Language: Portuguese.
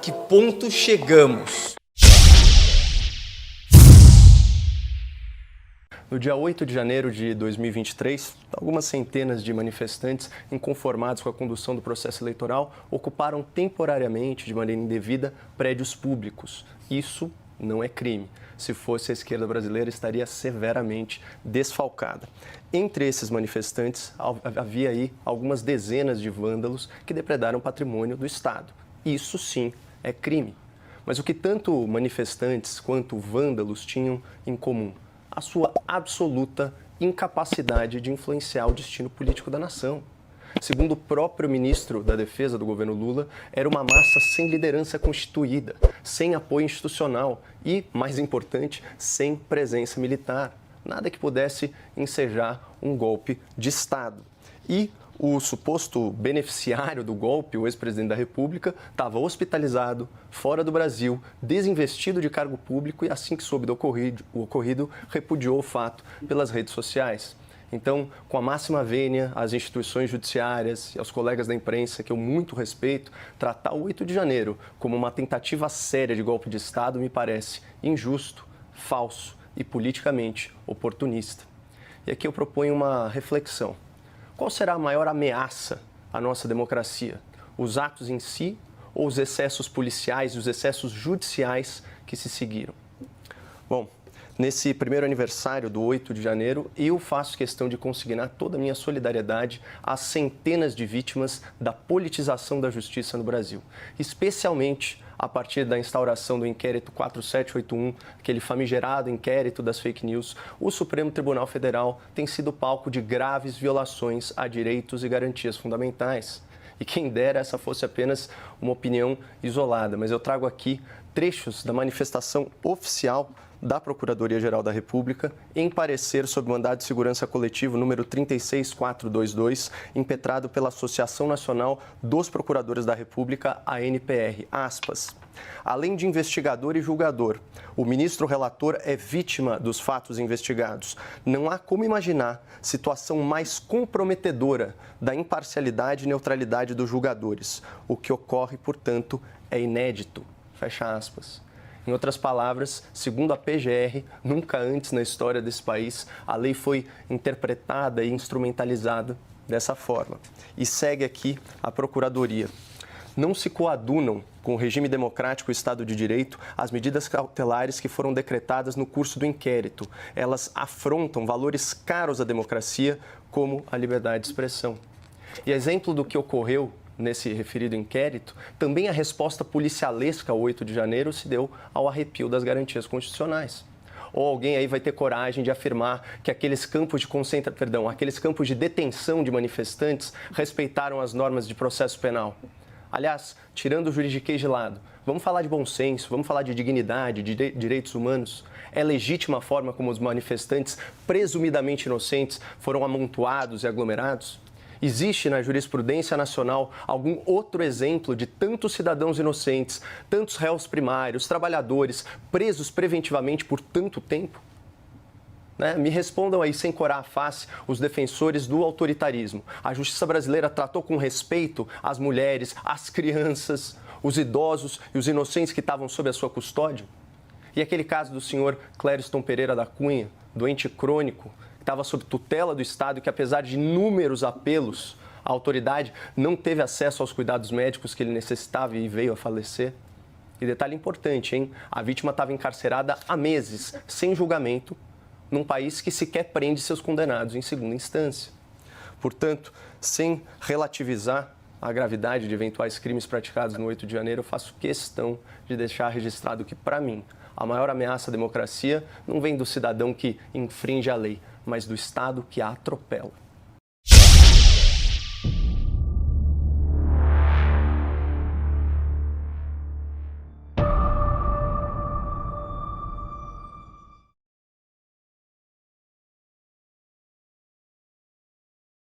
que ponto chegamos? No dia 8 de janeiro de 2023, algumas centenas de manifestantes inconformados com a condução do processo eleitoral ocuparam temporariamente, de maneira indevida, prédios públicos. Isso não é crime. Se fosse, a esquerda brasileira estaria severamente desfalcada. Entre esses manifestantes, havia aí algumas dezenas de vândalos que depredaram patrimônio do Estado. Isso sim é crime. Mas o que tanto manifestantes quanto vândalos tinham em comum? A sua absoluta incapacidade de influenciar o destino político da nação. Segundo o próprio ministro da Defesa do governo Lula, era uma massa sem liderança constituída, sem apoio institucional e, mais importante, sem presença militar. Nada que pudesse ensejar um golpe de Estado. E o suposto beneficiário do golpe, o ex-presidente da República, estava hospitalizado, fora do Brasil, desinvestido de cargo público e, assim que soube do ocorrido, repudiou o fato pelas redes sociais. Então, com a máxima vênia às instituições judiciárias e aos colegas da imprensa, que eu muito respeito, tratar o 8 de janeiro como uma tentativa séria de golpe de Estado me parece injusto, falso e politicamente oportunista. E aqui eu proponho uma reflexão. Qual será a maior ameaça à nossa democracia? Os atos em si ou os excessos policiais e os excessos judiciais que se seguiram? Bom, nesse primeiro aniversário do 8 de janeiro, eu faço questão de consignar toda a minha solidariedade às centenas de vítimas da politização da justiça no Brasil, especialmente a partir da instauração do inquérito 4781, aquele famigerado inquérito das fake news. O Supremo Tribunal Federal tem sido palco de graves violações a direitos e garantias fundamentais. E quem dera essa fosse apenas uma opinião isolada, mas eu trago aqui trechos da manifestação oficial da Procuradoria-Geral da República em parecer sob mandado de segurança coletivo número 36422, impetrado pela Associação Nacional dos Procuradores da República, ANPR. Aspas. Além de investigador e julgador, o ministro relator é vítima dos fatos investigados. Não há como imaginar situação mais comprometedora da imparcialidade e neutralidade dos julgadores. O que ocorre, portanto, é inédito. Fecha aspas. Em outras palavras, segundo a PGR, nunca antes na história desse país a lei foi interpretada e instrumentalizada dessa forma. E segue aqui a Procuradoria. Não se coadunam com o regime democrático e Estado de Direito as medidas cautelares que foram decretadas no curso do inquérito. Elas afrontam valores caros à democracia, como a liberdade de expressão. E exemplo do que ocorreu nesse referido inquérito, também a resposta policialesca ao 8 de janeiro se deu ao arrepio das garantias constitucionais. Ou alguém aí vai ter coragem de afirmar que aqueles campos de detenção de manifestantes respeitaram as normas de processo penal. Aliás, tirando o juridiquês de lado, vamos falar de bom senso, vamos falar de dignidade, de direitos humanos. É legítima a forma como os manifestantes, presumidamente inocentes, foram amontoados e aglomerados? Existe na jurisprudência nacional algum outro exemplo de tantos cidadãos inocentes, tantos réus primários, trabalhadores, presos preventivamente por tanto tempo? Me respondam aí sem corar a face os defensores do autoritarismo. A justiça brasileira tratou com respeito as mulheres, as crianças, os idosos e os inocentes que estavam sob a sua custódia? E aquele caso do senhor Clériston Pereira da Cunha, doente crônico, estava sob tutela do Estado e que, apesar de inúmeros apelos, a autoridade não teve acesso aos cuidados médicos que ele necessitava e veio a falecer. E detalhe importante, hein? A vítima estava encarcerada há meses, sem julgamento, num país que sequer prende seus condenados em segunda instância. Portanto, sem relativizar a gravidade de eventuais crimes praticados no 8 de janeiro, eu faço questão de deixar registrado que, para mim, a maior ameaça à democracia não vem do cidadão que infringe a lei, mas do Estado que a atropela.